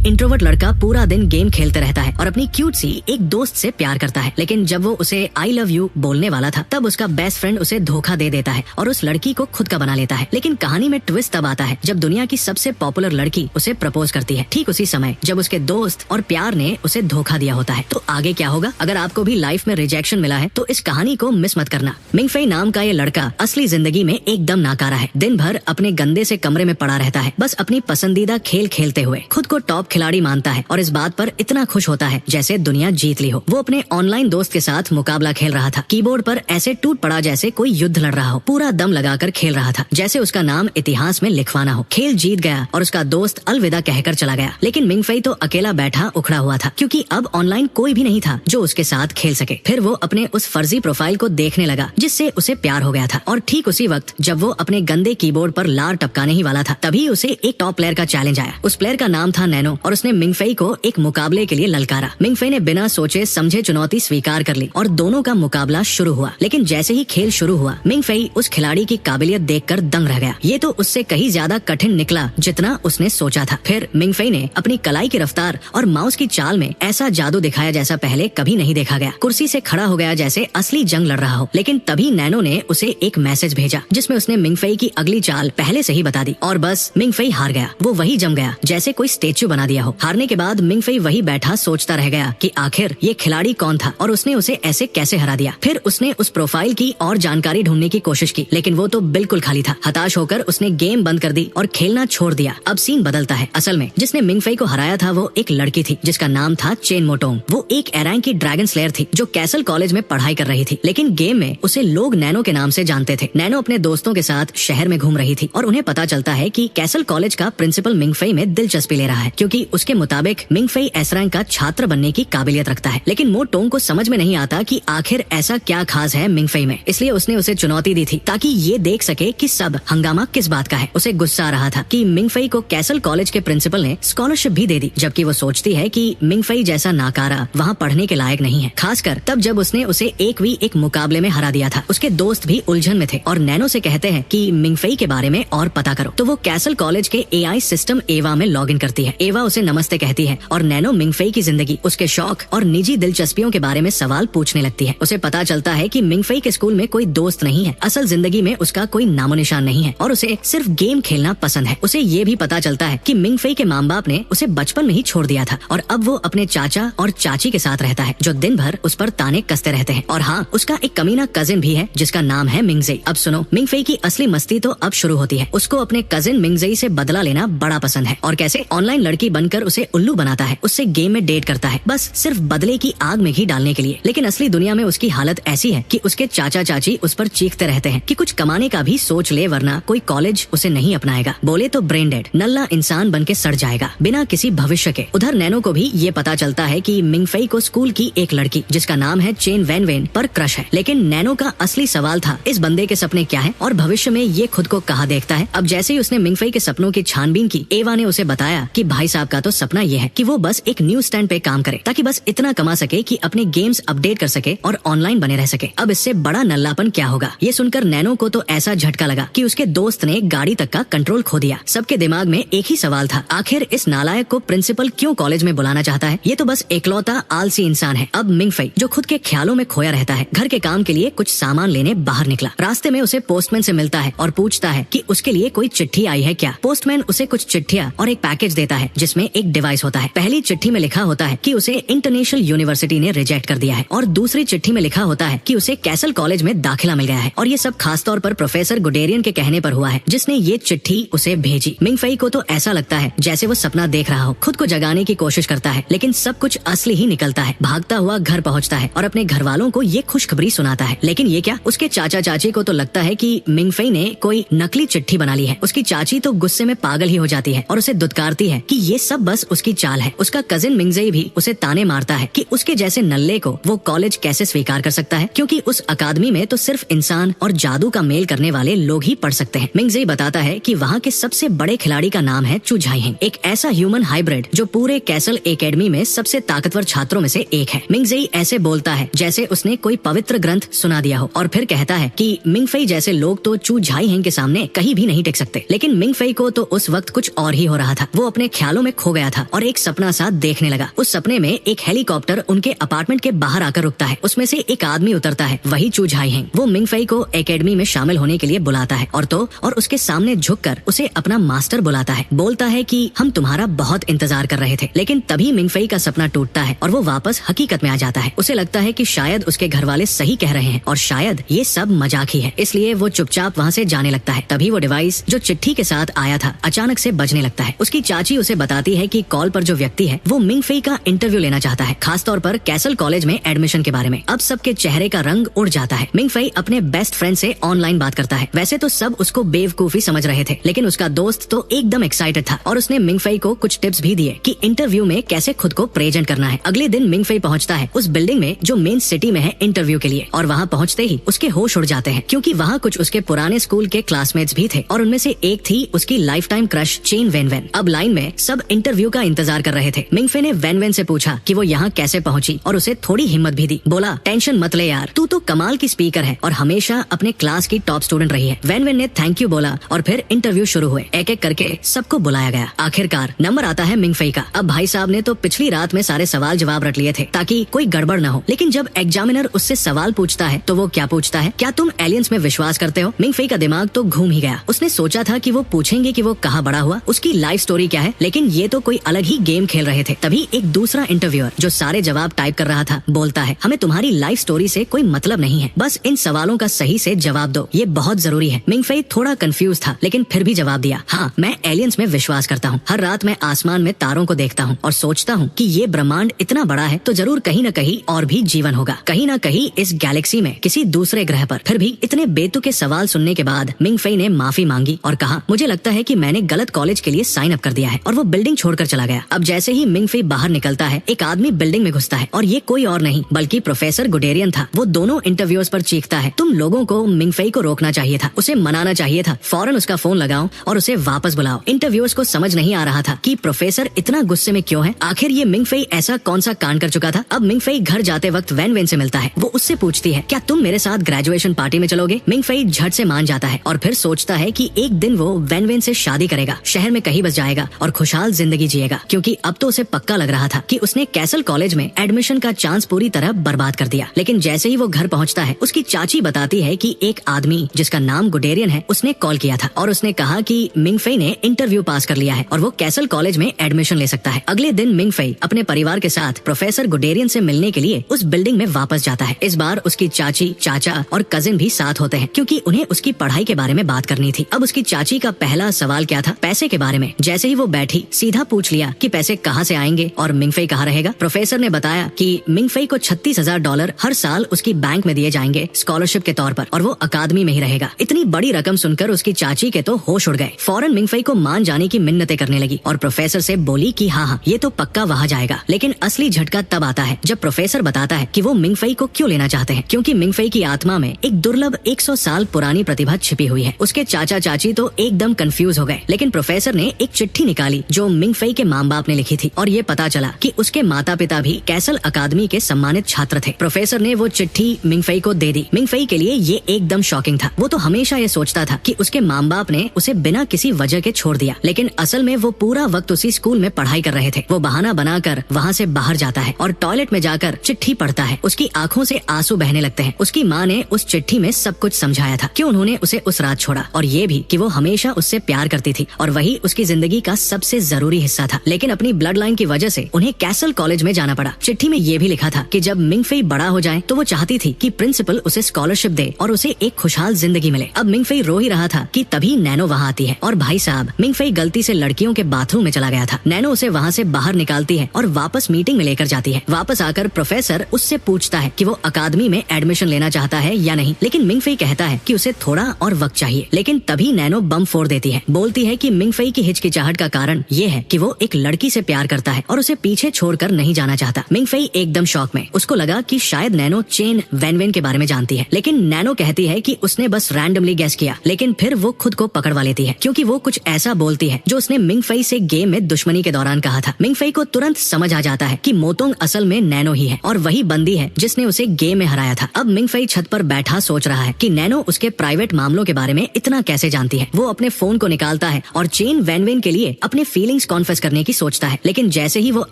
Introvert लड़का पूरा दिन गेम खेलते रहता है और अपनी क्यूट सी एक दोस्त से प्यार करता है, लेकिन जब वो उसे आई लव यू बोलने वाला था तब उसका बेस्ट फ्रेंड उसे धोखा दे देता है और उस लड़की को खुद का बना लेता है। लेकिन कहानी में ट्विस्ट तब आता है जब दुनिया की सबसे पॉपुलर लड़की उसे प्रपोज करती है, ठीक उसी समय जब उसके दोस्त और प्यार ने उसे धोखा दिया होता है। तो आगे क्या होगा? अगर आपको भी लाइफ में रिजेक्शन मिला है तो इस कहानी को मिस मत करना। मिंगफेई नाम का ये लड़का असली जिंदगी में एकदम नाकारा है। दिन भर अपने गंदे से कमरे में पड़ा रहता है, बस अपनी पसंदीदा खेल खेलते हुए खुद को टॉप खिलाड़ी मानता है और इस बात पर इतना खुश होता है जैसे दुनिया जीत ली हो। वो अपने ऑनलाइन दोस्त के साथ मुकाबला खेल रहा था। कीबोर्ड पर ऐसे टूट पड़ा जैसे कोई युद्ध लड़ रहा हो, पूरा दम लगाकर खेल रहा था जैसे उसका नाम इतिहास में लिखवाना हो। खेल जीत गया और उसका दोस्त अलविदा कहकर चला गया, लेकिन मिंगफेई तो अकेला बैठा उखड़ा हुआ था क्योंकि अब ऑनलाइन कोई भी नहीं था जो उसके साथ खेल सके। फिर वो अपने उस फर्जी प्रोफाइल को देखने लगा जिससे उसे प्यार हो गया था और ठीक उसी वक्त जब वो अपने गंदे कीबोर्ड पर लार टपकाने ही वाला था तभी उसे एक टॉप प्लेयर का चैलेंज आया। उस प्लेयर का नाम था नैनो और उसने मिंगफेई को एक मुकाबले के लिए ललकारा। मिंगफेई ने बिना सोचे समझे चुनौती स्वीकार कर ली और दोनों का मुकाबला शुरू हुआ। लेकिन जैसे ही खेल शुरू हुआ मिंगफेई उस खिलाड़ी की काबिलियत देखकर दंग रह गया। ये तो उससे कहीं ज्यादा कठिन निकला जितना उसने सोचा था। फिर मिंगफेई ने अपनी कलाई की रफ्तार और माउस की चाल में ऐसा जादू दिखाया जैसा पहले कभी नहीं देखा गया। कुर्सी से खड़ा हो गया जैसे असली जंग लड़ रहा हो। लेकिन तभी नैनो ने उसे एक मैसेज भेजा जिसमें उसने मिंगफेई की अगली चाल पहले से ही बता दी और बस मिंगफेई हार गया। वो वही जम गया जैसे कोई स्टेच्यू बना दिया हो। हारने के बाद मिंगफेई वही बैठा सोचता रह गया कि आखिर ये खिलाड़ी कौन था और उसने उसे ऐसे कैसे हरा दिया। फिर उसने उस प्रोफाइल की और जानकारी ढूंढने की कोशिश की, लेकिन वो तो बिल्कुल खाली था। हताश होकर उसने गेम बंद कर दी और खेलना छोड़ दिया। अब सीन बदलता है। असल में जिसने मिंगफेई को हराया था वो एक लड़की थी जिसका नाम था चेन मोटोंग। वो एक रैंक की ड्रैगन स्लेयर थी जो कैसल कॉलेज में पढ़ाई कर रही थी, लेकिन गेम में उसे लोग नैनो के नाम से जानते थे। नैनो अपने दोस्तों के साथ शहर में घूम रही थी और उन्हें पता चलता है कि कैसल कॉलेज का प्रिंसिपल मिंगफेई में दिलचस्पी ले रहा है क्योंकि उसके मुताबिक मिंगफेई एस रैंक का छात्र बनने की काबिलियत रखता है। लेकिन मोटोंग को समझ में नहीं आता कि आखिर ऐसा क्या खास है मिंगफेई में, इसलिए उसने उसे चुनौती दी थी ताकि ये देख सके कि सब हंगामा किस बात का है। उसे गुस्सा आ रहा था कि मिंगफेई को कैसल कॉलेज के प्रिंसिपल ने स्कॉलरशिप भी दे दी, जबकि वो सोचती है कि मिंगफेई जैसा नाकारा वहाँ पढ़ने के लायक नहीं है, खासकर तब जब उसने उसे 1v1 मुकाबले में हरा दिया था। उसके दोस्त भी उलझन में थे और नैनो से कहते हैं कि मिंगफेई के बारे में और पता करो। तो वो कैसल कॉलेज के एआई सिस्टम एवा में लॉग इन करती है। एवा उसे नमस्ते कहती है और नैनो मिंगफेई की जिंदगी, उसके शौक और निजी दिलचस्पियों के बारे में सवाल पूछने लगती है। उसे पता चलता है कि मिंगफेई के स्कूल में कोई दोस्त नहीं है, असल जिंदगी में उसका कोई नामो निशान नहीं है और उसे सिर्फ गेम खेलना पसंद है। उसे ये भी पता चलता है कि मिंगफेई के माँ बाप ने उसे बचपन में ही छोड़ दिया था और अब वो अपने चाचा और चाची के साथ रहता है जो दिन भर उस पर ताने कसते रहते हैं। और हाँ, उसका एक कमीना कजिन भी है जिसका नाम है मिंगजेई। अब सुनो, मिंगफेई की असली मस्ती तो अब शुरू होती है। उसको अपने कजिन मिंगजेई से बदला लेना बड़ा पसंद है और कैसे ऑनलाइन लड़की बनकर उसे उल्लू बनाता है, उससे गेम में डेट करता है, बस सिर्फ बदले की आग में घी डालने के लिए। लेकिन असली दुनिया में उसकी हालत ऐसी है कि उसके चाचा चाची उस पर चीखते रहते हैं कि कुछ कमाने का भी सोच ले वरना कोई कॉलेज उसे नहीं अपनाएगा। बोले तो ब्रेन डेड, नल्ला इंसान बन के सड़ जाएगा बिना किसी भविष्य के। उधर नैनो को भी ये पता चलता है कि मिंगफेई को स्कूल की एक लड़की जिसका नाम है चेन वैन वेन पर क्रश है। लेकिन नैनो का असली सवाल था इस बंदे के सपने क्या है और भविष्य में ये खुद को कहाँ देखता है। अब जैसे ही उसने मिंगफेई के सपनों की छानबीन की, एवा ने उसे बताया कि भाई साहब का तो सपना ये है कि वो बस एक न्यूज स्टैंड पे काम करे ताकि बस इतना कमा सके कि अपने गेम्स अपडेट कर सके और ऑनलाइन बने रह सके। अब इससे बड़ा नल्लापन क्या होगा। ये सुनकर नैनो को तो ऐसा झटका लगा कि उसके दोस्त ने गाड़ी तक का कंट्रोल खो दिया। सबके दिमाग में एक ही सवाल था, आखिर इस नालायक को प्रिंसिपल क्यों कॉलेज में बुलाना चाहता है। ये तो बस एकलौता आलसी इंसान है। अब मिंगफेई जो खुद के ख्यालों में खोया रहता है, घर के काम के लिए कुछ सामान लेने बाहर निकला। रास्ते में उसे पोस्टमैन से मिलता है और पूछता है कि उसके लिए कोई चिट्ठी आई है क्या। पोस्टमैन उसे कुछ चिट्ठियाँ और एक पैकेज देता है जिसमें एक डिवाइस होता है। पहली चिट्ठी में लिखा होता है कि उसे इंटरनेशनल यूनिवर्सिटी ने रिजेक्ट कर दिया है और दूसरी चिट्ठी में लिखा होता है कि उसे कैसल कॉलेज में दाखिला मिल गया है। और ये सब खासतौर पर प्रोफेसर गुडेरियन के कहने पर हुआ है जिसने ये चिट्ठी उसे भेजी। मिंगफेई को तो ऐसा लगता है जैसे वो सपना देख रहा हो। खुद को जगाने की कोशिश करता है लेकिन सब कुछ असली ही निकलता है। भागता हुआ घर पहुंचता है और अपने घर वालों को ये खुशखबरी सुनाता है। लेकिन ये क्या, उसके चाचा चाची को तो लगता है कि मिंगफेई ने कोई नकली चिट्ठी बना ली है। उसकी चाची तो गुस्से में पागल ही हो जाती है और उसे दुत्कारती है कि ये सब बस उसकी चाल है। उसका कजिन मिंगजेई भी उसे ताने मारता है कि उसके जैसे नल्ले को वो कॉलेज कैसे स्वीकार कर सकता है क्योंकि उस अकादमी में तो सिर्फ इंसान और जादू का मेल करने वाले लोग ही पढ़ सकते हैं। मिंगजेई बताता है कि वहाँ के सबसे बड़े खिलाड़ी का नाम है चू झाइहेंग, एक ऐसा ह्यूमन हाइब्रिड जो पूरे कैसल एकेडमी में सबसे ताकतवर छात्रों में से एक है। मिंगजेई ऐसे बोलता है जैसे उसने कोई पवित्र ग्रंथ सुना दिया हो और फिर कहता है कि मिंगफेई जैसे लोग तो चू झाइहेंग के सामने कहीं भी नहीं टिक सकते। लेकिन मिंगफेई को तो उस वक्त कुछ और ही हो रहा था। वो अपने ख्यालों में खो गया था और एक सपना सा देखने लगा। उस सपने में एक हेलीकॉप्टर उनके अपार्टमेंट के बाहर आकर रुकता है। उसमें से एक आदमी उतरता है, वही चू झाइहेंग। वो मिंगफई को एकेडमी में शामिल होने के लिए बुलाता है और उसके सामने झुककर उसे अपना मास्टर बुलाता है। बोलता है कि हम तुम्हारा बहुत इंतजार कर रहे थे। लेकिन तभी मिंगफई का सपना टूटता है और वो वापस हकीकत में आ जाता है। उसे लगता है कि शायद उसके घर वाले सही कह रहे हैं और शायद ये सब मजाक ही है, इसलिए वो चुपचाप वहाँ से जाने लगता है। तभी वो डिवाइस जो चिट्ठी के साथ आया था अचानक से बजने लगता है। उसकी चाची उसे बताती है कि कॉल पर जो व्यक्ति है वो मिंगफई का इंटरव्यू लेना चाहता है, खासतौर पर कैसल कॉलेज में एडमिशन के बारे में। अब सबके चेहरे का रंग उड़ जाता है। मिंगफई अपने बेस्ट फ्रेंड से ऑनलाइन बात करता है। वैसे तो सब उसको बेवकूफी समझ रहे थे, लेकिन उसका दोस्त तो एकदम एक्साइटेड था और उसने मिंगफई को कुछ टिप्स भी दिए कि इंटरव्यू में कैसे खुद को प्रेजेंट करना है। अगले दिन मिंगफई पहुंचता है उस बिल्डिंग में जो मेन सिटी में है इंटरव्यू के लिए, और वहाँ पहुंचते ही उसके होश उड़ जाते हैं क्योंकि वहाँ कुछ उसके पुराने स्कूल के क्लासमेट्स भी थे और उनमें से एक थी उसकी लाइफ टाइम क्रश चेन वैन। अब लाइन में सब इंटरव्यू का इंतजार कर रहे थे। मिंगफई ने वैन से पूछा कि वो यहाँ कैसे पहुंची और उसे थोड़ी हिम्मत भी दी। बोला, टेंशन मत ले यार, तू तो कमाल की स्पीकर है और हमेशा अपने क्लास की टॉप स्टूडेंट रही है। वैन ने थैंक यू बोला और फिर इंटरव्यू शुरू हुए। एक एक करके सबको बुलाया गया। आखिरकार नंबर आता है मिंगफई का। अब भाई साहब ने तो पिछली रात में सारे सवाल जवाब रट लिए थे ताकि कोई गड़बड़ न हो, लेकिन जब एग्जामिनर उससे सवाल पूछता है तो वो क्या पूछता है, क्या तुम एलियंस में विश्वास करते हो? मिंगफई का दिमाग तो घूम ही गया। उसने सोचा था कि वो पूछेंगे कि वो कहाँ बड़ा हुआ, उसकी लाइफ स्टोरी क्या है, लेकिन ये तो कोई अलग ही गेम खेल रहे थे। तभी एक दूसरा इंटरव्यूअर जो सारे जवाब टाइप कर रहा था बोलता है, हमें तुम्हारी लाइफ स्टोरी से कोई मतलब नहीं है, बस इन सवालों का सही से जवाब दो, ये बहुत जरूरी है। मिंगफई थोड़ा कंफ्यूज था लेकिन फिर भी जवाब दिया, हाँ मैं एलियंस में विश्वास करता हूँ। हर रात मैं आसमान में तारों को देखता हूँ और सोचता हूँ कि ये ब्रह्मांड इतना बड़ा है तो जरूर कहीं न कहीं और भी जीवन होगा, कहीं न कहीं इस गैलेक्सी में किसी दूसरे ग्रह पर। फिर भी इतने बेतुके सवाल सुनने के बाद मिंगफई ने माफी मांगी और कहा, मुझे लगता है कि मैंने गलत कॉलेज के लिए साइन अप कर दिया है, और वो बिल्डिंग छोड़कर चला गया। अब जैसे ही मिंगफई बाहर निकलता है एक आदमी बिल्डिंग में घुसता है और ये कोई और नहीं बल्कि प्रोफेसर गुडेरियन था। वो दोनों इंटरव्यूअर्स पर चीखता है, तुम लोगों को मिंगफई को रोकना चाहिए था, उसे मनाना चाहिए था, फौरन उसका फोन लगाओ और उसे वापस बुलाओ। इंटरव्यूअर्स को समझ नहीं आ रहा था कि प्रोफेसर इतना गुस्से में क्यों है, आखिर ये मिंगफई ऐसा कौन सा कांड कर चुका था। अब मिंगफई घर जाते वक्त वैन से मिलता है। वो उससे पूछती है, क्या तुम मेरे साथ ग्रेजुएशन पार्टी में चलोगे? मिंगफई झट से मान जाता है और फिर सोचता है कि एक दिन वो वैन से शादी करेगा, शहर में कहीं बस जाएगा और खुशहाल जिंदगी जिएगा, क्योंकि अब तो उसे पक्का लग रहा था कि उसने कैसल कॉलेज में एडमिशन का चांस पूरी तरह बर्बाद कर दिया। लेकिन जैसे ही वो घर पहुंचता है उसकी चाची बताती है कि एक आदमी जिसका नाम गुडेरियन है उसने कॉल किया था और उसने कहा कि मिंगफई ने इंटरव्यू पास कर लिया है और वो कैसल कॉलेज में एडमिशन ले सकता है। अगले दिन मिंगफई अपने परिवार के साथ प्रोफेसर गुडेरियन से मिलने के लिए उस बिल्डिंग में वापस जाता है। इस बार उसकी चाची, चाचा और कजिन भी साथ होते हैं क्योंकि उन्हें उसकी पढ़ाई के बारे में बात करनी थी। अब उसकी चाची का पहला सवाल क्या था? पैसे के बारे में। जैसे ही वो बैठी सीधा पूछ लिया कि पैसे कहाँ से आएंगे और मिंगफई कहाँ रहेगा। प्रोफेसर ने बताया कि मिंगफई को $36,000 हर साल उसकी बैंक में दिए जाएंगे स्कॉलरशिप के तौर पर और वो अकादमी में ही रहेगा। इतनी बड़ी रकम सुनकर उसकी चाची के तो होश उड़ गए। फौरन मिंगफई को मान जाने की मिन्नतें करने लगी और प्रोफेसर से बोली कि हाँ ये तो पक्का वहाँ जाएगा। लेकिन असली झटका तब आता है जब प्रोफेसर बताता है कि वो मिंगफई को क्यों लेना चाहते हैं, क्योंकि मिंगफई की आत्मा में एक दुर्लभ 100 साल पुरानी प्रतिभा छिपी हुई है। उसके चाचा चाची तो एकदम कंफ्यूज हो गए, लेकिन प्रोफेसर ने एक चिट्ठी निकाली जो मिंगफई के माँ बाप ने लिखी थी और ये पता चला कि उसके माता पिता भी कैसल अकादमी के सम्मानित छात्र थे। प्रोफेसर ने वो चिट्ठी मिंगफई को दे दी। मिंगफई के लिए ये एकदम शॉकिंग था। वो तो हमेशा ये सोचता था कि उसके माँ बाप ने उसे बिना किसी वजह के छोड़ दिया, लेकिन असल में वो पूरा वक्त उसी स्कूल में पढ़ाई कर रहे थे। वो बहाना बनाकर वहाँ से बाहर जाता है और टॉयलेट में जाकर चिट्ठी पढ़ता है। उसकी आंखों से आंसू बहने लगते हैं। उसकी माँ ने उस चिट्ठी में सब कुछ समझाया था कि उन्होंने उसे उस रात छोड़ा और ये भी कि वो हमेशा उससे प्यार करती थी और वही उसकी जिंदगी का सबसे जरूरी हिस्सा था। लेकिन अपनी ब्लड लाइन की वजह से उन्हें कैसल कॉलेज में जाना पड़ा। चिट्ठी में ये भी लिखा था कि जब मिंगफई बड़ा हो जाए तो वो चाहती थी कि प्रिंसिपल उसे स्कॉलरशिप दे और उसे एक खुशहाल जिंदगी मिले। अब मिंगफई रो ही रहा था कि तभी नैनो वहाँ आती है और भाई साहब मिंगफई गलती से लड़कियों के बाथरूम में चला गया था। नैनो उसे वहाँ से बाहर निकालती है और वापस मीटिंग में लेकर जाती है। वापस आकर प्रोफेसर उससे पूछता है कि वो अकादमी में एडमिशन लेना चाहता है या नहीं, लेकिन मिंगफई कहता है कि उसे थोड़ा और वक्त चाहिए। लेकिन तभी नैनो बम फोड़ देती है। बोलती है कि मिंगफई की हिचकिचाहट का कारण ये है कि वो एक लड़की से प्यार करता है और उसे पीछे छोड़कर नहीं जाना चाहता। मिंगफई एकदम शॉक में। उसको लगा कि शायद नैनो चेन वैन के बारे में जानती है, लेकिन नैनो कहती है कि उसने बस रैंडमली गेस किया। लेकिन फिर वो खुद को पकड़वा लेती है क्योंकि वो कुछ ऐसा बोलती है जो उसने मिंगफई से गेम में दुश्मनी के दौरान कहा था। मिंगफई को तुरंत समझ आ जाता है कि मोतोंग असल में नैनो ही है और वही बंदी है जिसने उसे गेम में हराया था। अब मिंगफई छत पर बैठा सोच रहा है कि नैनो उसके प्राइवेट मामलों के बारे में इतना कैसे जानती है। वो अपने फोन को निकालता है और चेन वैन के लिए अपने फीलिंग्स फीलिंग्स कॉन्फेस करने की सोचता है, लेकिन जैसे ही वो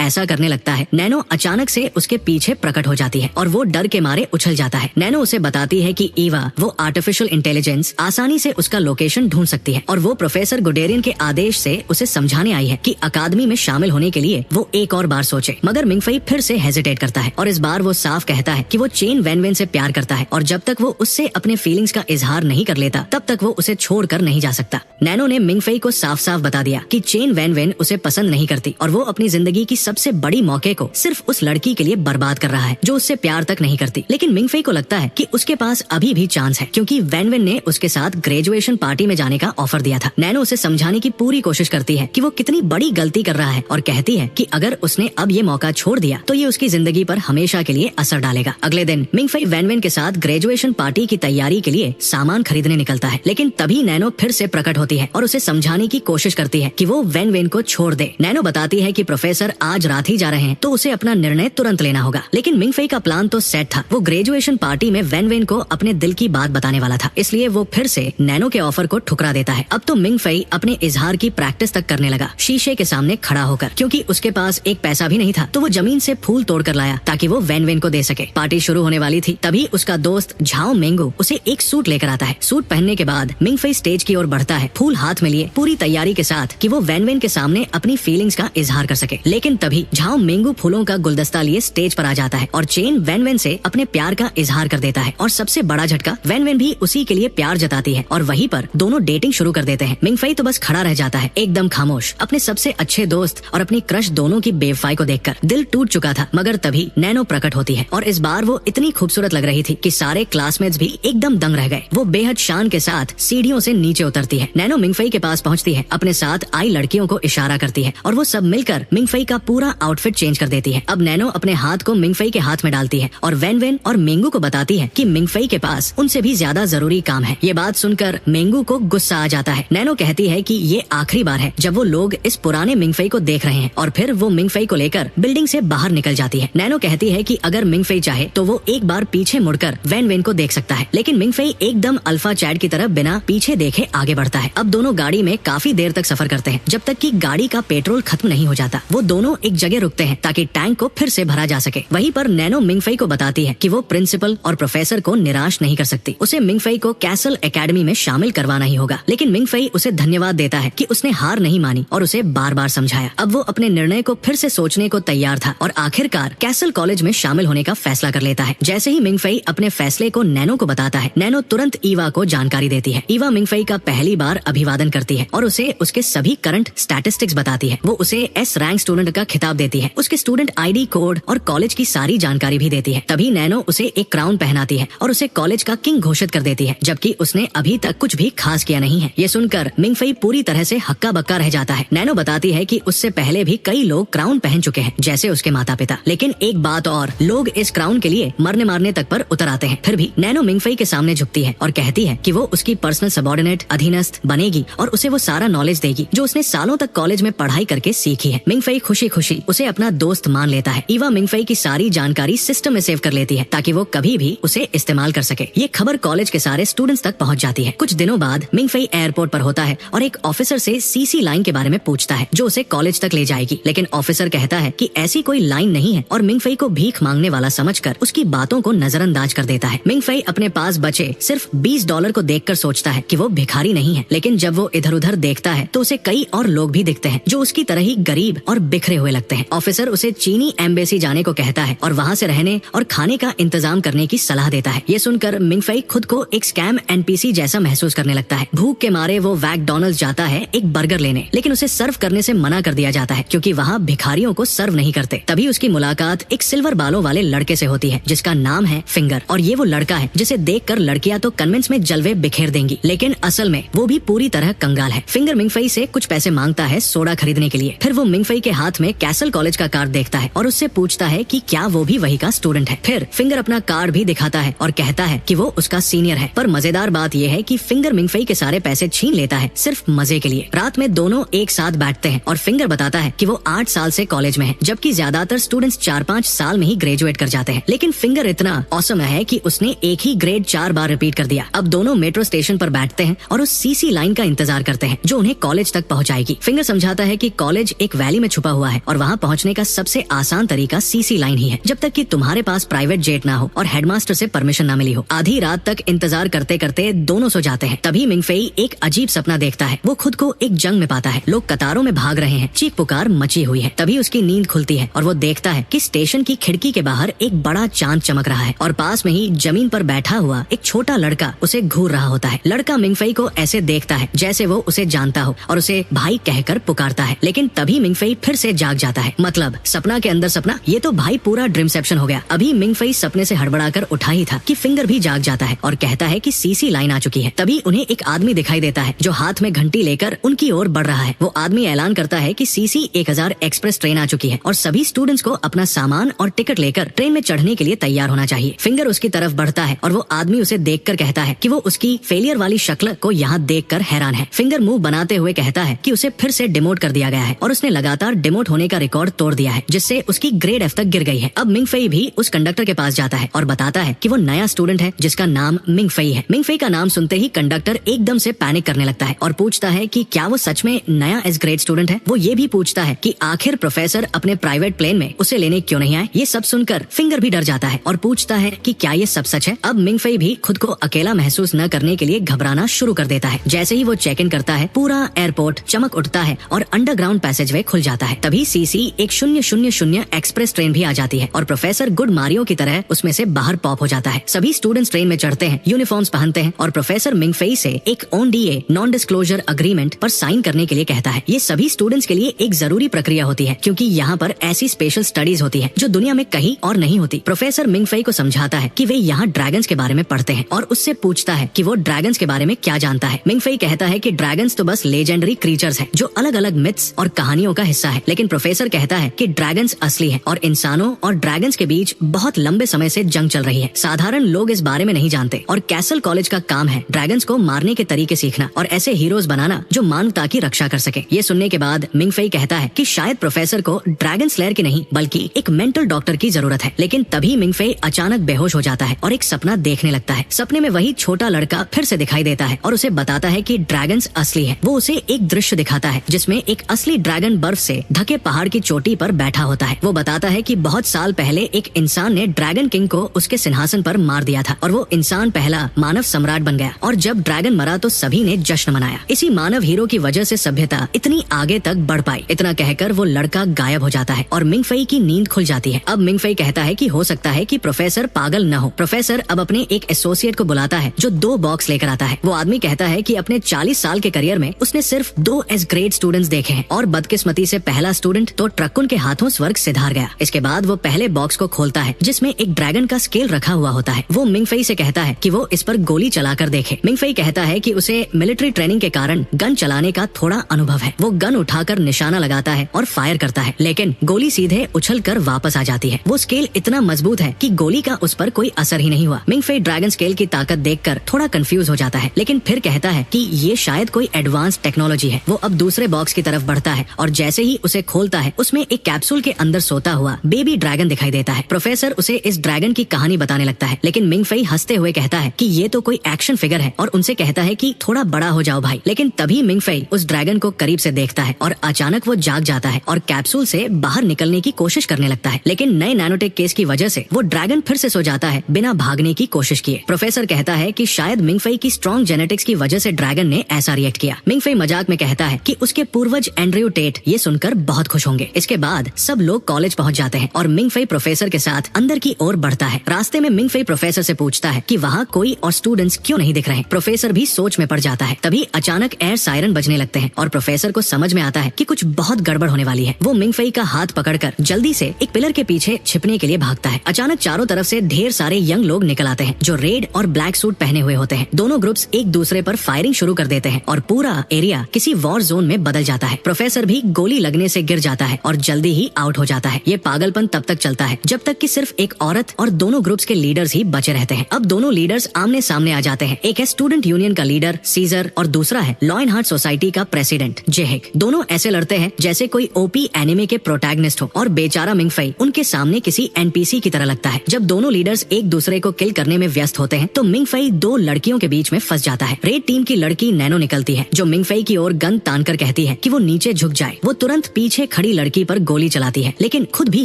ऐसा करने लगता है, नैनो अचानक से उसके पीछे प्रकट हो जाती है और वो डर के मारे उछल जाता है। नैनो उसे बताती है कि ईवा, वो आर्टिफिशियल इंटेलिजेंस, आसानी से उसका लोकेशन ढूंढ सकती है और वो प्रोफेसर गुडेरियन के आदेश से उसे समझाने आई है कि अकादमी में शामिल होने के लिए वो एक और बार सोचे। मगर मिंगफई फिर से हेजिटेट करता है और इस बार वो साफ कहता है कि वो चेन वैनवेन से प्यार करता है और जब तक वो उससे अपने फीलिंग्स का इजहार नहीं कर लेता तब तक वो उसे छोड़कर नहीं जा सकता। नैनो ने मिंगफई को साफ साफ बता दिया कि चेन वैनवेन उसे पसंद नहीं करती और वो अपनी जिंदगी की सबसे बड़ी मौके को सिर्फ उस लड़की के लिए बर्बाद कर रहा है जो उससे प्यार तक नहीं करती। लेकिन मिंगफई को लगता है कि उसके पास अभी भी चांस है, क्योंकि वैनवेन ने उसके साथ ग्रेजुएशन पार्टी में जाने का ऑफर दिया था। नैनो उसे समझाने की पूरी कोशिश करती है कि वो कितनी बड़ी गलती कर रहा है और कहती है कि अगर उसने अब ये मौका छोड़ दिया तो ये उसकी जिंदगी पर हमेशा के लिए असर डालेगा। अगले दिन मिंगफई वैनवेन के साथ ग्रेजुएशन पार्टी की तैयारी के लिए सामान खरीदने निकलता है, लेकिन तभी नैनो फिर से प्रकट होती है और उसे समझाने की कोशिश करती है कि वो वैनवेन को छोड़ दे। नैनो बताती है कि प्रोफेसर आज रात ही जा रहे हैं तो उसे अपना निर्णय तुरंत लेना होगा। लेकिन मिंगफई का प्लान तो सेट था। वो ग्रेजुएशन पार्टी में वैनवेन को अपने दिल की बात बताने वाला था, इसलिए वो फिर से नैनो के ऑफर को ठुकरा देता है। अब तो मिंगफई अपने इजहार की प्रैक्टिस तक करने लगा, शीशे के सामने खड़ा होकर। क्योंकि उसके पास एक पैसा भी नहीं था तो वो जमीन से फूल तोड़ कर लाया ताकि वो वैनवेन को दे सके। पार्टी शुरू होने वाली थी, तभी उसका दोस्त झाओ मेंगू उसे एक सूट लेकर आता है। सूट पहनने के बाद मिंगफई स्टेज की ओर बढ़ता है, फूल हाथ में लिए, पूरी तैयारी के साथ कि वो वैनवेन के सामने अपनी फीलिंग्स का इजहार कर सके। लेकिन तभी झाओ मेंगू फूलों का गुलदस्ता लिए स्टेज पर आ जाता है और चेन वैनवेन से अपने प्यार का इजहार कर देता है। और सबसे बड़ा झटका, वैनवेन भी उसी के लिए प्यार जताती है और वहीं पर दोनों डेटिंग शुरू कर देते हैं। मिंगफई तो बस खड़ा रह जाता है, एकदम खामोश, अपने सबसे अच्छे दोस्त और अपनी क्रश दोनों की बेवफाई को देखकर। दिल टूट चुका था, मगर तभी नैनो प्रकट होती है और इस बार वो इतनी खूबसूरत लग रही थी कि सारे क्लासमेट्स भी एकदम दंग रह गए। वो बेहद शान के साथ सीढ़ियों से नीचे उतरती है। नैनो मिंगफई के पास पहुंचती है, अपने साथ आई लड़कियों को इशारा करती है और वो सब मिलकर मिंगफई का पूरा आउटफिट चेंज कर देती है। अब नैनो अपने हाथ को मिंगफई के हाथ में डालती है और वैनवेन और मेंगू को बताती है कि मिंगफई के पास उनसे भी ज्यादा जरूरी काम है। ये बात सुनकर मेंगू को गुस्सा आ जाता है। नैनो कहती है कि ये आखिरी बार है जब वो लोग इस पुराने मिंगफई को देख रहे हैं और फिर वो मिंगफई को लेकर बिल्डिंग से बाहर निकल जाती है। नैनो कहती है कि अगर मिंगफई चाहे तो वो एक बार पीछे मुड़कर वैनवेन को देख सकता है, लेकिन मिंगफई एकदम अल्फा चैट की तरह बिना पीछे देखे आगे बढ़ता है। अब दोनों गाड़ी में काफी देर तक सफर करते हैं, जब तक कि गाड़ी का पेट्रोल खत्म नहीं हो जाता। वो दोनों एक जगह रुकते हैं ताकि टैंक को फिर से भरा जा सके। वहीं पर नैनो मिंगफई को बताती है कि वो प्रिंसिपल और प्रोफेसर को निराश नहीं कर सकती। उसे मिंगफई को कैसल एकेडमी में शामिल करवाना ही होगा। लेकिन मिंगफई उसे धन्यवाद देता है कि उसने हार नहीं मानी और उसे बार बार समझाया। अब वो अपने निर्णय को फिर से सोचने को तैयार था और आखिरकार कैसल कॉलेज में शामिल होने का फैसला कर लेता है। जैसे ही मिंगफई अपने फैसले को नैनो को बताता है, नैनो तुरंत ईवा को जानकारी देती है। ईवा मिंगफई का पहली बार अभिवादन करती है और उसे उसके सभी करंट स्टैटिस्टिक्स बताती है। वो उसे एस रैंक स्टूडेंट का खिताब देती है, उसके स्टूडेंट आईडी कोड और कॉलेज की सारी जानकारी भी देती है। तभी नैनो उसे एक क्राउन पहनाती है और उसे कॉलेज का किंग घोषित कर देती है, जबकि उसने अभी तक कुछ भी खास किया नहीं है। ये सुनकर मिंगफई पूरी तरह से हक्का बक्का रह जाता है। नैनो बताती है कि उससे पहले भी कई लोग क्राउन पहन चुके हैं, जैसे उसके माता पिता। लेकिन एक बात और, लोग इस क्राउन के लिए मरने मारने तक पर उतर आते हैं। फिर भी नैनो मिंगफई के सामने झुकती है और कहती है कि वो उसकी पर्सनल सबऑर्डिनेट, अधीनस्थ बनेगी और उसे वो सारा नॉलेज देगी जो उसने सालों तक कॉलेज में पढ़ाई करके सीखी है। मिंगफई खुशी खुशी उसे अपना दोस्त मान लेता है। ईवा मिंगफई की सारी जानकारी सिस्टम में सेव कर लेती है ताकि वो कभी भी उसे इस्तेमाल कर सके। ये खबर कॉलेज के सारे स्टूडेंट्स तक पहुंच जाती है। कुछ दिनों बाद मिंगफई एयरपोर्ट पर होता है और एक ऑफिसर से सीसी लाइन के बारे में पूछता है जो उसे कॉलेज तक ले जाएगी। लेकिन ऑफिसर कहता है कि ऐसी कोई लाइन नहीं है और मिंगफई को भीख मांगने वाला समझकर उसकी बातों को नजरअंदाज कर देता है। मिंगफई अपने पास बचे सिर्फ $20 को देखकर सोचता है कि वो भिखारी नहीं है, लेकिन जब वो इधर उधर देखता है तो उसे कई और लोग भी दिखते हैं जो उसकी तरह ही गरीब और बिखरे हुए लगते हैं। ऑफिसर उसे चीनी एम्बेसी जाने को कहता है और वहाँ से रहने और खाने का इंतजाम करने की सलाह देता है। ये सुनकर मिंगफई खुद को एक स्कैम एनपीसी जैसा महसूस करने लगता है। भूख के मारे वो मैकडॉनल्ड्स जाता है एक बर्गर लेने, लेकिन उसे सर्व करने से मना कर दिया जाता है क्योंकि वहाँ भिखारियों को सर्व नहीं करते। तभी उसकी मुलाकात एक सिल्वर बालों वाले लड़के से होती है जिसका नाम है फिंगर, और ये वो लड़का है जिसे देखकर लड़कियां तो कन्वेंस में जलवे बिखेर देंगी, लेकिन असल में वो भी पूरी तरह कंगाल है। फिंगर मिंगफई से कुछ पैसे मांगता है सोडा खरीदने के लिए। फिर वो मिंगफई के हाथ में कैसल कॉलेज का कार्ड देखता है और उससे पूछता है कि क्या वो भी वही का स्टूडेंट है। फिर फिंगर अपना कार्ड भी दिखाता है और कहता है कि वो उसका सीनियर है। पर मजेदार बात यह है कि फिंगर मिंगफई के सारे पैसे छीन लेता है सिर्फ मजे के लिए। रात में दोनों एक साथ बैठते हैं और फिंगर बताता है कि वो 8 साल से कॉलेज में है, जबकि ज्यादातर स्टूडेंट्स 4-5 साल में ही ग्रेजुएट कर जाते हैं। लेकिन फिंगर इतना ऑसम है कि उसने एक ही ग्रेड 4 बार रिपीट कर दिया। अब दोनों मेट्रो स्टेशन पर बैठते हैं और उस सीसी लाइन का इंतजार करते हैं जो उन्हें कॉलेज तक पहुंचाएगी। फिंगर समझाता है कि कॉलेज एक वैली में छुपा हुआ है और वहाँ पहुँचने का सबसे आसान तरीका सीसी लाइन ही है, जब तक कि तुम्हारे पास प्राइवेट जेट ना हो और हेडमास्टर से परमिशन ना मिली हो। आधी रात तक इंतजार करते करते दोनों सो जाते हैं। तभी मिंगफेई एक अजीब सपना देखता है। वो खुद को एक जंग में पाता है, लोग कतारों में भाग रहे हैं, चीख पुकार मची हुई है। तभी उसकी नींद खुलती है और वो देखता है कि स्टेशन की खिड़की के बाहर एक बड़ा चांद चमक रहा है और पास में ही जमीन पर बैठा हुआ एक छोटा लड़का उसे घूर रहा होता है। लड़का मिंगफेई को ऐसे देखता है जैसे वो उसे जानता हो और उसे भाई कहकर पुकारता है, लेकिन तभी मिंगफेई फिर से जाग जाता है। मतलब सपना के अंदर सपना, ये तो भाई पूरा ड्रीमसेप्शन हो गया। अभी मिंगफेई सपने से हड़बड़ाकर उठा ही था कि फिंगर भी जाग जाता है और कहता है कि सीसी लाइन आ चुकी है। तभी उन्हें एक आदमी दिखाई देता है जो हाथ में घंटी लेकर उनकी ओर बढ़ रहा है। वो आदमी ऐलान करता है कि सीसी 1000 एक्सप्रेस ट्रेन आ चुकी है और सभी स्टूडेंट्स को अपना सामान और टिकट लेकर ट्रेन में चढ़ने के लिए तैयार होना चाहिए। फिंगर उसकी तरफ बढ़ता है और वो आदमी उसे देखकर कहता है कि वो उसकी फेलियर वाली शक्ल को यहाँ देखकर हैरान है। फिंगर मुंह बनाते हुए कहता है कि उसे फिर से डिमोट कर दिया गया है और उसने लगातार डिमोट होने का रिकॉर्ड तोड़ दिया है, जिससे उसकी ग्रेड F तक गिर गई है। अब मिंगफेई भी उस कंडक्टर के पास जाता है और बताता है कि वो नया स्टूडेंट है जिसका नाम मिंगफेई है। मिंगफेई का नाम सुनते ही कंडक्टर एकदम से पैनिक करने लगता है और पूछता है कि क्या वो सच में नया एस ग्रेड स्टूडेंट है। वो ये भी पूछता है कि आखिर प्रोफेसर अपने प्राइवेट प्लेन में उसे लेने क्यों नहीं आए। ये सब सुनकर फिंगर भी डर जाता है और पूछता है कि क्या ये सब सच है। अब मिंगफेई भी खुद को अकेला महसूस न करने के लिए घबराना शुरू कर देता है। जैसे ही वो चेक इन करता है, पूरा एयरपोर्ट चमक उठता है और अंडरग्राउंड पैसेजवे खुल जाता है। तभी सीसी एक 000 एक्सप्रेस ट्रेन भी आ जाती है और प्रोफेसर गुड मारियो की तरह उसमें से बाहर पॉप हो जाता है। सभी स्टूडेंट्स ट्रेन में चढ़ते हैं, यूनिफॉर्म्स पहनते हैं और प्रोफेसर मिंगफेई से एक ONDA नॉन डिस्क्लोजर अग्रीमेंट पर साइन करने के लिए कहता है। ये सभी स्टूडेंट्स के लिए एक जरूरी प्रक्रिया होती है क्योंकि यहाँ पर ऐसी स्पेशल स्टडीज होती है जो दुनिया में कहीं और नहीं होती। प्रोफेसर मिंगफेई को समझाता है कि वे यहाँ ड्रैगन्स के बारे में पढ़ते हैं और उससे पूछता है कि वो ड्रैगन्स के बारे में क्या जानता है। मिंगफेई कहता है कि ड्रैगन्स तो बस लेजेंडरी क्रीचर्स हैं जो अलग अलग मिथ्स और कहानियों का हिस्सा है, लेकिन प्रोफेसर कहता है कि ड्रैगन्स असली है और इंसानों और ड्रैगन्स के बीच बहुत लंबे समय से जंग चल रही है। साधारण लोग इस बारे में नहीं जानते और कैसल कॉलेज का काम है ड्रैगन्स को मारने के तरीके सीखना और ऐसे हीरोज बनाना जो मानवता की रक्षा कर सके। ये सुनने के बाद मिंगफेई कहता है कि शायद प्रोफेसर को ड्रैगन स्लेयर की नहीं बल्कि एक मेंटल डॉक्टर की जरूरत है। लेकिन तभी मिंगफेई अचानक बेहोश हो जाता है और एक सपना देखने लगता है। सपने में वही छोटा लड़का फिर से दिखाई देता है और उसे बताता है कि ड्रैगन्स असली है। वो उसे एक दृश्य दिखाता है जिसमें एक असली ड्रैगन बर्फ से ढके पहाड़ की चोटी पर बैठा होता है। वो बताता है कि बहुत साल पहले एक इंसान ने ड्रैगन किंग को उसके सिंहासन पर मार दिया था और वो इंसान पहला मानव सम्राट बन गया और जब ड्रैगन मरा तो सभी ने जश्न मनाया। इसी मानव हीरो की वजह से सभ्यता इतनी आगे तक बढ़ पाई। इतना कहकर वो लड़का गायब हो जाता है और मिंगफेई की नींद खुल जाती है। अब मिंगफेई कहता है कि हो सकता है कि प्रोफेसर पागल न हो। प्रोफेसर अब अपने एक एसोसिएट को बुलाता है जो 2 बॉक्स लेकर आता है। वो आदमी कहता है कि अपने 40 साल के करियर में उसने सिर्फ 2 एस ग्रेड स्टूडेंट्स देखे हैं और बदकिस्मती से पहला स्टूडेंट तो ट्रकुन के हाथों स्वर्ग सिधार गया। इसके बाद वो पहले बॉक्स को खोलता है जिसमें एक ड्रैगन का स्केल रखा हुआ होता है। वो मिंगफेई से कहता है कि वो इस पर गोली चलाकर देखे। मिंगफेई कहता है कि उसे मिलिट्री ट्रेनिंग के कारण गन चलाने का थोड़ा अनुभव है। वो गन उठाकर निशाना लगाता है और फायर करता है, लेकिन गोली सीधे उछलकर वापस आ जाती है। वो स्केल इतना मजबूत है कि गोली का उस पर कोई असर ही नहीं हुआ। मिंगफेई ड्रैगन स्केल की ताकत देखकर थोड़ा कंफ्यूज हो जाता है, लेकिन फिर कहता है कि ये शायद कोई एडवांस टेक्नोलॉजी है। वो अब दूसरे बॉक्स की तरफ बढ़ता है और जैसे ही उसे खोलता है उसमें एक कैप्सूल के अंदर सोता हुआ बेबी ड्रैगन दिखाई देता है। प्रोफेसर उसे इस ड्रैगन की कहानी बताने लगता है, लेकिन मिंगफेई हंसते हुए कहता है कि ये तो कोई एक्शन फिगर है और उनसे कहता है कि थोड़ा बड़ा हो जाओ भाई। लेकिन तभी मिंगफेई उस ड्रैगन को करीब से देखता है और अचानक वो जाग जाता है और कैप्सूल से बाहर निकलने की कोशिश करने लगता है, लेकिन नए नैनोटेक केस की वजह से वो ड्रैगन फिर से सो जाता है बिना भागने की कोशिश किए। प्रोफेसर कहता है कि शायद मिंगफेई की स्ट्रॉन्ग जेनेटिक्स की वजह से ड्रैगन ने ऐसा रिएक्ट किया। मिंगफेई मजाक में कहता है कि उसके पूर्वज एंड्रयू टेट ये सुनकर बहुत खुश होंगे। इसके बाद सब लोग कॉलेज पहुंच जाते हैं और मिंगफेई प्रोफेसर के साथ अंदर की ओर बढ़ता है। रास्ते में मिंगफेई प्रोफेसर से पूछता है कि वहाँ कोई और स्टूडेंट्स क्यों नहीं दिख रहे। प्रोफेसर भी सोच में पड़ जाता है। तभी अचानक एयर सायरन बजने लगते हैं और प्रोफेसर को समझ में आता है कि कुछ बहुत गड़बड़ होने वाली है। वो मिंगफेई का हाथ पकड़कर जल्दी से एक पिलर के पीछे छिपने के लिए भागता है। अचानक चारों तरफ से ढेर सारे यंग लोग निकल आते हैं जो रेड और ब्लैक सूट पहने हुए होते हैं। दोनों ग्रुप्स एक दूसरे पर फायरिंग शुरू कर देते हैं और पूरा एरिया किसी वॉर जोन में बदल जाता है। प्रोफेसर भी गोली लगने से गिर जाता है और जल्दी ही आउट हो जाता है। ये पागलपन तब तक चलता है जब तक कि सिर्फ एक औरत और दोनों ग्रुप्स के लीडर्स ही बचे रहते हैं। अब दोनों लीडर्स आमने सामने आ जाते हैं। एक है स्टूडेंट यूनियन का लीडर सीजर और दूसरा है लॉयनहार्ट सोसाइटी का प्रेसिडेंट जेहेक। दोनों ऐसे लड़ते हैं जैसे कोई ओपी एनिमे के प्रोटैगनिस्ट हो और बेचारा मिंगफेई उनके सामने किसी एनपीसी की तरह लगता है। जब दोनों लीडर्स एक दूसरे को किल करने में व्यस्त होते हैं तो मिंगफेई 2 लड़कियों के बीच में फंस जाता है। रेड टीम की लड़की नैनो निकलती है जो मिंगफेई की ओर गन तानकर कहती देखती है कि वो नीचे झुक जाए, वो तुरंत पीछे खड़ी लड़की पर गोली चलाती है, लेकिन खुद भी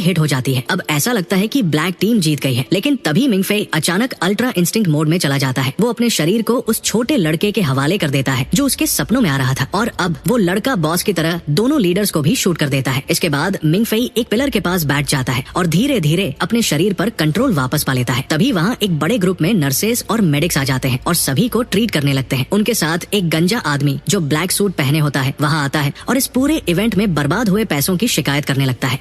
हिट हो जाती है। अब ऐसा लगता है कि ब्लैक टीम जीत गई है, लेकिन तभी मिंग फेई अचानक अल्ट्रा इंस्टिंक्ट मोड में चला जाता है। वो अपने शरीर को उस छोटे लड़के के हवाले कर देता है जो उसके सपनों में आ रहा था, और अब वो लड़का बॉस की तरह दोनों लीडर्स को भी शूट कर देता है। इसके बाद मिंग फेई एक पिलर के पास बैठ जाता है और धीरे धीरे अपने शरीर पर कंट्रोल वापस पा लेता है। तभी वहाँ एक बड़े ग्रुप में नर्सेस और मेडिक्स आ जाते हैं और सभी को ट्रीट करने लगते हैं। उनके साथ एक गंजा आदमी जो ब्लैक सूट पहने होता है वहाँ आता है और इस पूरे इवेंट में बर्बाद हुए पैसों की शिकायत करने लगता है।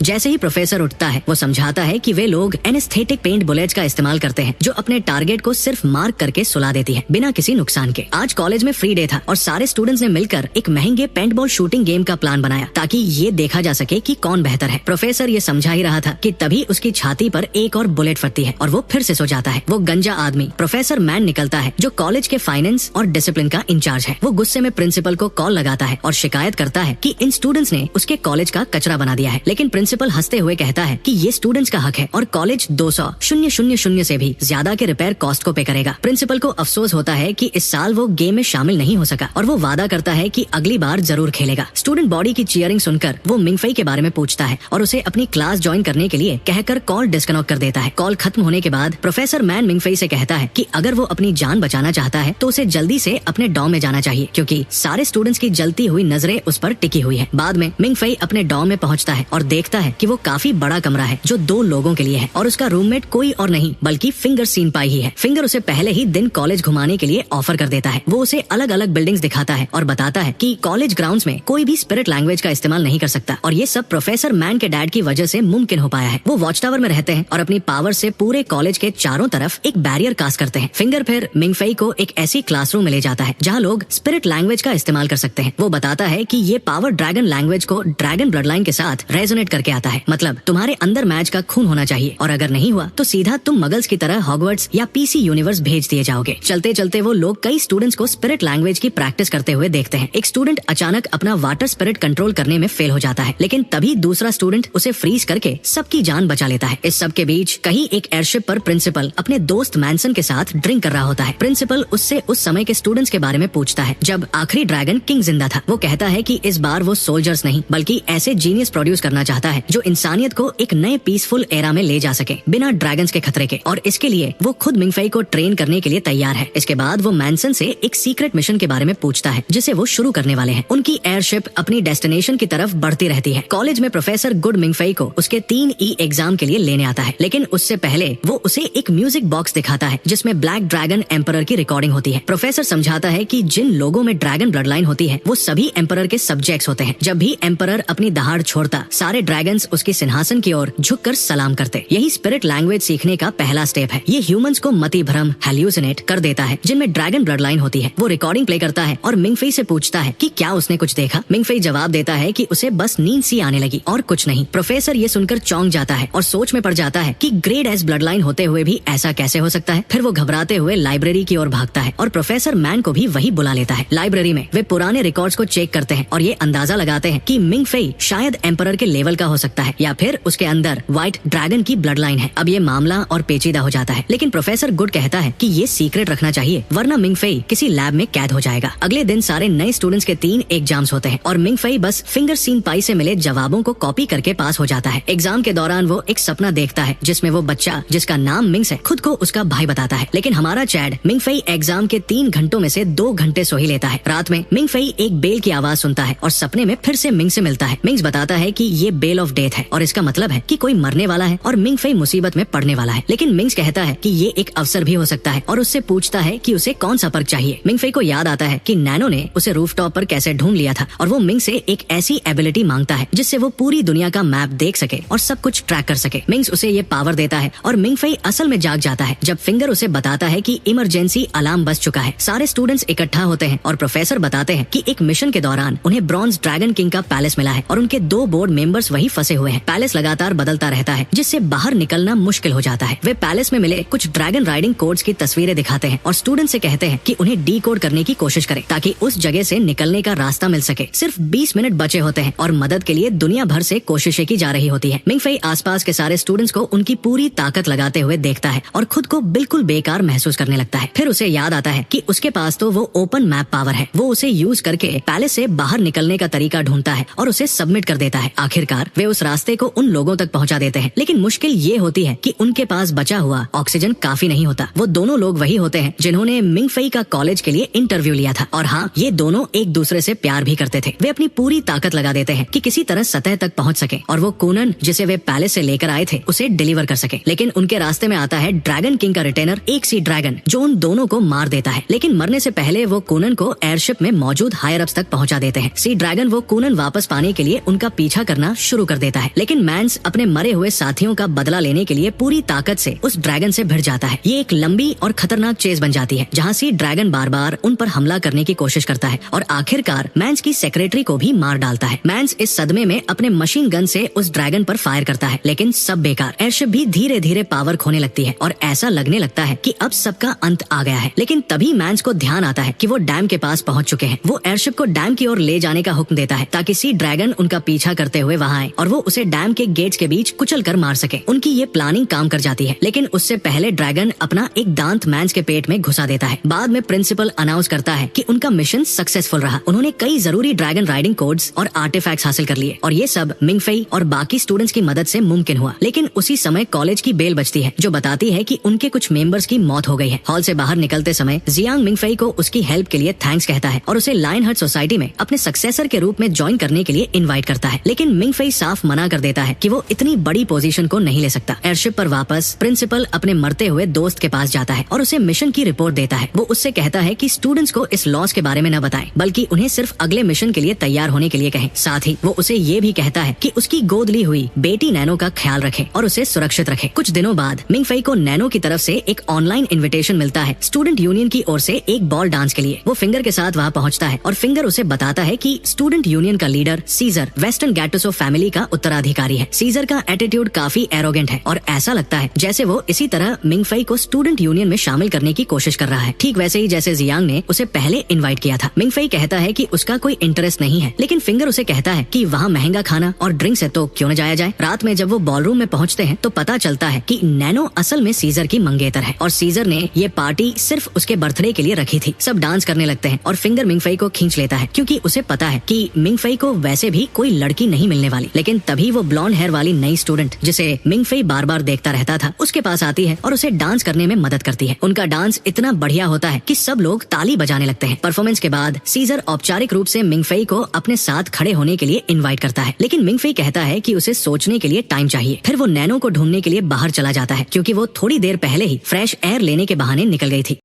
जैसे ही प्रोफेसर उठता है वो समझाता है कि वे लोग एनेस्थेटिक पेंट बुलेट्स का इस्तेमाल करते हैं जो अपने टारगेट को सिर्फ मार्क करके सुला देती है बिना किसी नुकसान के। आज कॉलेज में फ्री डे था और सारे स्टूडेंट्स ने मिलकर एक महंगे पेंटबॉल शूटिंग गेम का प्लान बनाया ताकि ये देखा जा सके कि कौन बेहतर है। प्रोफेसर ये समझा ही रहा था कि तभी उसकी छाती पर एक और बुलेट फटती है और वो फिर से सो जाता है। वो गंजा आदमी प्रोफेसर मैन निकलता है जो कॉलेज के फाइनेंस और डिसिप्लिन का इंचार्ज है। वो गुस्से में प्रिंसिपल को कॉल लगाता है और शिकायत करता है कि इन स्टूडेंट्स ने उसके कॉलेज का कचरा बना दिया है, लेकिन प्रिंसिपल हंसते हुए कहता है कि ये स्टूडेंट्स का हक है और कॉलेज 200,000 से भी ज्यादा के रिपेयर कॉस्ट को पे करेगा। प्रिंसिपल को अफसोस होता है कि इस साल वो गेम में शामिल नहीं हो सका और वो वादा करता है कि अगली बार जरूर खेलेगा। स्टूडेंट बॉडी की चीयरिंग सुनकर वो मिंग फेई के बारे में पूछता है और उसे अपनी क्लास ज्वाइन करने के लिए कहकर कॉल डिस्कनेक्ट कर देता है। कॉल खत्म होने के बाद प्रोफेसर मैन मिंग फेई से कहता है कि अगर वो अपनी जान बचाना चाहता है तो उसे जल्दी से अपने डॉम में जाना चाहिए क्योंकि सारे स्टूडेंट्स की जलती हुई नजरें उस पर टिकी हुई है। बाद में मिंग फेई अपने डॉम में पहुंचता है और देखता है कि वो काफी बड़ा कमरा है जो 2 लोगों के लिए है और उसका रूममेट कोई और नहीं बल्कि फिंगर सीन पाई ही है। फिंगर उसे पहले ही दिन कॉलेज घुमाने के लिए ऑफर कर देता है। वो उसे अलग अलग बिल्डिंग्स दिखाता है और बताता है कि कॉलेज ग्राउंड्स में कोई भी स्पिरिट लैंग्वेज का इस्तेमाल नहीं कर सकता और ये सब प्रोफेसर मैन के डैड की वजह से मुमकिन हो पाया है। वो वॉच टावर में रहते हैं और अपनी पावर से पूरे कॉलेज के चारों तरफ एक बैरियर कास्ट करते हैं। फिंगर फिर मिंग फेई को एक ऐसी क्लासरूम में ले जाता है जहाँ लोग स्पिरिट लैंग्वेज का इस्तेमाल कर सकते हैं। वो बताता है कि ये पावर ड्रैगन लैंग्वेज को ड्रैगन ब्लड लाइन के साथ रेजोनेट करके आता है, मतलब तुम्हारे अंदर मैच का खून होना चाहिए और अगर नहीं हुआ तो सीधा तुम मगल्स की तरह हॉगवर्ट्स या पीसी यूनिवर्स भेज दिए जाओगे। चलते चलते वो लोग कई स्टूडेंट्स को स्पिरिट लैंग्वेज की प्रैक्टिस करते हुए देखते हैं। एक स्टूडेंट अचानक अपना वाटर स्पिरिट कंट्रोल करने में फेल हो जाता है, लेकिन तभी दूसरा स्टूडेंट उसे फ्रीज करके सबकी जान बचा लेता है। इस सब के बीच कहीं एक एयरशिप पर प्रिंसिपल अपने दोस्त मैनसन के साथ ड्रिंक कर रहा होता है। प्रिंसिपल उससे उस समय के स्टूडेंट्स के बारे में पूछता है जब आखिरी ड्रैगन किंग जिंदा था। वो कहता है कि इस बार वो सोल्जर्स नहीं बल्कि ऐसे जीनियस प्रोड्यूस करना चाहता है जो इंसानियत को एक नए पीसफुल एरा में ले जा सके बिना ड्रैगन्स के खतरे के, और इसके लिए वो खुद मिंग फेई को ट्रेन करने के लिए तैयार है। इसके बाद वो मैनसन से एक सीक्रेट मिशन के बारे में पूछता है जिसे वो शुरू करने वाले हैं। उनकी एयरशिप अपनी डेस्टिनेशन की तरफ बढ़ती रहती है। कॉलेज में प्रोफेसर गुड मिंग फेई को उसके 3 एग्जाम के लिए लेने आता है, लेकिन उससे पहले वो उसे एक म्यूजिक बॉक्स दिखाता है जिसमें ब्लैक ड्रैगन एम्परर की रिकॉर्डिंग होती है। प्रोफेसर समझाता है कि जिन लोगों में ड्रैगन ब्लड लाइन होती है वो सभी एम्परर के सब्जेक्ट्स होते हैं। जब भी एम्परर अपनी दहाड़ छोड़ता सारे ड्रैगन्स उसके सिंहासन की ओर झुककर सलाम करते। यही स्पिरिट लैंग्वेज सीखने का पहला स्टेप है। ये ह्यूमंस को मति भ्रम हेल्यूसिनेट कर देता है जिनमें ड्रैगन ब्लड लाइन होती है। वो रिकॉर्डिंग प्ले करता है और मिंग फेई से पूछता है कि क्या उसने कुछ देखा। मिंग फेई जवाब देता है कि उसे बस नींद सी आने लगी और कुछ नहीं। प्रोफेसर ये सुनकर चौंक जाता है और सोच में पड़ जाता है कि ग्रेड एस ब्लड लाइन होते हुए भी ऐसा कैसे हो सकता है। फिर वो घबराते हुए लाइब्रेरी की ओर भागता है और प्रोफेसर मैन को भी वही बुला लेता है। लाइब्रेरी में वे पुराने रिकॉर्ड्स को चेक करते हैं और ये अंदाजा लगाते हैं कि मिंग फेई शायद एम्परर के लेवल का हो सकता है या फिर उसके अंदर व्हाइट ड्रैगन की ब्लड लाइन है। अब ये मामला और पेचीदा हो जाता है, लेकिन प्रोफेसर गुड कहता है कि ये सीक्रेट रखना चाहिए वरना मिंग फेई किसी लैब में कैद हो जाएगा। अगले दिन सारे नए स्टूडेंट्स के 3 एग्जाम्स होते हैं और मिंग फेई बस फिंगर सीन पाई से मिले जवाबों को कॉपी करके पास हो जाता है। एग्जाम के दौरान वो एक सपना देखता है जिसमें वो बच्चा जिसका नाम मिंग्स है खुद को उसका भाई बताता है, लेकिन हमारा चैड मिंग फेई एग्जाम के 3 घंटों में से 2 घंटे सो ही लेता है। रात में मिंग फेई एक बेल की आवाज सुनता है और सपने में फिर से मिंग से मिलता है। मिंग्स बताता है कि ये बेल ऑफ डेथ है और इसका मतलब है कि कोई मरने वाला है और मिंग फेई मुसीबत में पड़ने वाला है। लेकिन मिंग्स कहता है कि ये एक अवसर भी हो सकता है और उससे पूछता है कि उसे कौन सा पर्क चाहिए। मिंग फेई को याद आता है कि नैनो ने उसे रूफटॉप पर कैसे ढूंढ लिया था और वो मिंग से एक ऐसी एबिलिटी मांगता है जिससे वो पूरी दुनिया का मैप देख सके और सब कुछ ट्रैक कर सके। मिंग्स उसे ये पावर देता है और मिंग फेई असल में जाग जाता है जब फिंगर उसे बताता है कि इमरजेंसी अलार्म बज चुका है। सारे स्टूडेंट्स इकट्ठा होते हैं और प्रोफेसर बताते हैं कि एक मिशन के दौरान उन्हें ब्रॉन्ज ड्रैगन किंग का पैलेस मिला है और उनके 2 बोर्ड मेंबर्स वही फंसे हुए हैं। पैलेस लगातार बदलता रहता है जिससे बाहर निकलना मुश्किल हो जाता है। वे पैलेस में मिले कुछ ड्रैगन राइडिंग कोड्स की तस्वीरें दिखाते हैं और स्टूडेंट से कहते हैं कि उन्हें डीकोड करने की कोशिश करें ताकि उस जगह से निकलने का रास्ता मिल सके। सिर्फ 20 मिनट बचे होते हैं और मदद के लिए दुनिया भर से कोशिशें की जा रही होती है। मिंगफेई आसपास के सारे स्टूडेंट्स को उनकी पूरी ताकत लगाते हुए देखता है और खुद को बिल्कुल बेकार महसूस करने लगता है। फिर उसे याद आता है कि उसके पास तो वो ओपन मैप पावर है। वो उसे यूज करके पैलेस से बाहर निकलने का तरीका ढूंढता है और उसे सबमिट कर देता है। आखिरकार वे उस रास्ते को उन लोगों तक पहुंचा देते हैं, लेकिन मुश्किल ये होती है कि उनके पास बचा हुआ ऑक्सीजन काफी नहीं होता। वो दोनों लोग वही होते हैं जिन्होंने मिंगफेई का कॉलेज के लिए इंटरव्यू लिया था और हाँ, ये दोनों एक दूसरे से प्यार भी करते थे। वे अपनी पूरी ताकत लगा देते हैं कि किसी तरह सतह तक पहुंच सके और वो कूनन जिसे वे पैलेस से लेकर आए थे उसे डिलीवर कर सके। लेकिन उनके रास्ते में आता है ड्रैगन किंग का रिटेनर एक सी ड्रैगन, जो उन दोनों को मार देता है। लेकिन मरने से पहले वो कूनन को एयरशिप में मौजूद हायर अप्स तक पहुंचा देते हैं। सी ड्रैगन वो कूनन वापस पाने के लिए उनका पीछा करना शुरू कर देता है, लेकिन मैंस अपने मरे हुए साथियों का बदला लेने के लिए पूरी ताकत से उस ड्रैगन से भिड़ जाता है। ये एक लंबी और खतरनाक चेज बन जाती है जहाँ सी ड्रैगन बार बार उन पर हमला करने की कोशिश करता है और आखिरकार मैंस की सेक्रेटरी को भी मार डालता है। मैंस इस सदमे में अपने मशीन गन से उस ड्रैगन पर फायर करता है, लेकिन सब बेकार। एयरशिप भी धीरे धीरे पावर खोने लगती है और ऐसा लगने लगता है कि अब सबका अंत आ गया है। लेकिन तभी मैंस को ध्यान आता है कि वो डैम के पास पहुंच चुके हैं। वो एयरशिप को डैम की ओर ले जाने का हुक्म देता है ताकि सी ड्रैगन उनका पीछा करते हुए वहां आए और वो उसे डैम के गेट्स के बीच कुचल कर मार सके। उनकी ये प्लानिंग काम कर जाती है, लेकिन उससे पहले ड्रैगन अपना एक दांत मैंस के पेट में घुसा देता है। बाद में प्रिंसिपल अनाउंस करता है कि उनका मिशन सक्सेसफुल रहा। उन्होंने कई जरूरी ड्रैगन राइडिंग कोड्स और आर्टिफैक्ट्स हासिल कर लिए और ये सब मिंगफेई और बाकी स्टूडेंट्स की मदद से मुमकिन हुआ। लेकिन उसी समय कॉलेज की बेल बजती है जो बताती है कि उनके कुछ मेंबर्स की मौत हो गई है। हॉल से बाहर निकलते समय जियांग मिंगफेई को उसकी हेल्प के लिए थैंक्स कहता है और उसे लायन हर्ट सोसाइटी में अपने सक्सेसर के रूप में ज्वाइन करने के लिए इनवाइट करता है। लेकिन मिंगफेई साफ मना कर देता है कि वो इतनी बड़ी पोजीशन को नहीं ले सकता। एयरशिप पर वापस प्रिंसिपल अपने मरते हुए दोस्त के पास जाता है और उसे मिशन की रिपोर्ट देता है। वो उससे कहता है कि स्टूडेंट्स को इस लॉस के बारे में न बताएं, बल्कि उन्हें सिर्फ अगले मिशन के लिए तैयार होने के लिए कहें। साथ ही वो उसे ये भी कहता है कि उसकी गोद ली हुई बेटी नैनो का ख्याल रखे और उसे सुरक्षित रखे। कुछ दिनों बाद मिंगफेई को नैनो की तरफ से एक ऑनलाइन इन्विटेशन मिलता है स्टूडेंट यूनियन की ओर से एक बॉल डांस के लिए। वो फिंगर के साथ वहाँ पहुँचता है और फिंगर उसे बताता है कि स्टूडेंट यूनियन का लीडर सीजर वेस्टर्न गैटुसो फैमिली का उत्तराधिकारी है। सीजर का एटीट्यूड काफी एरोगेंट है और ऐसा लगता है जैसे वो इसी तरह मिंगफेई को स्टूडेंट यूनियन में शामिल करने की कोशिश कर रहा है, ठीक वैसे ही जैसे जियांग ने उसे पहले इनवाइट किया था। मिंगफेई कहता है कि उसका कोई इंटरेस्ट नहीं है, लेकिन फिंगर उसे कहता है कि वहाँ महंगा खाना और ड्रिंक्स है तो क्यों न जाया जाए। रात में जब वो बॉलरूम में पहुँचते हैं तो पता चलता है कि नैनो असल में सीजर की मंगेतर है और सीजर ने ये पार्टी सिर्फ उसके बर्थडे के लिए रखी थी। सब डांस करने लगते हैं और फिंगर मिंगफेई को खींच लेता है क्योंकि उसे पता है कि मिंगफेई को वैसे भी कोई लड़की नहीं मिलने वाली। लेकिन तभी वो ब्लॉन्ड हेयर वाली नई स्टूडेंट जिसे मिंगफेई बार बार देखता रहता था उसके पास आती है और उसे डांस करने में मदद करती है। उनका डांस इतना बढ़िया होता है कि सब लोग ताली बजाने लगते हैं। परफॉर्मेंस के बाद सीजर औपचारिक रूप से मिंगफेई को अपने साथ खड़े होने के लिए इनवाइट करता है, लेकिन मिंगफेई कहता है कि उसे सोचने के लिए टाइम चाहिए। फिर वो नैनो को ढूंढने के लिए बाहर चला जाता है क्योंकि वो थोड़ी देर पहले ही फ्रेश एयर लेने के बहाने निकल गई थी।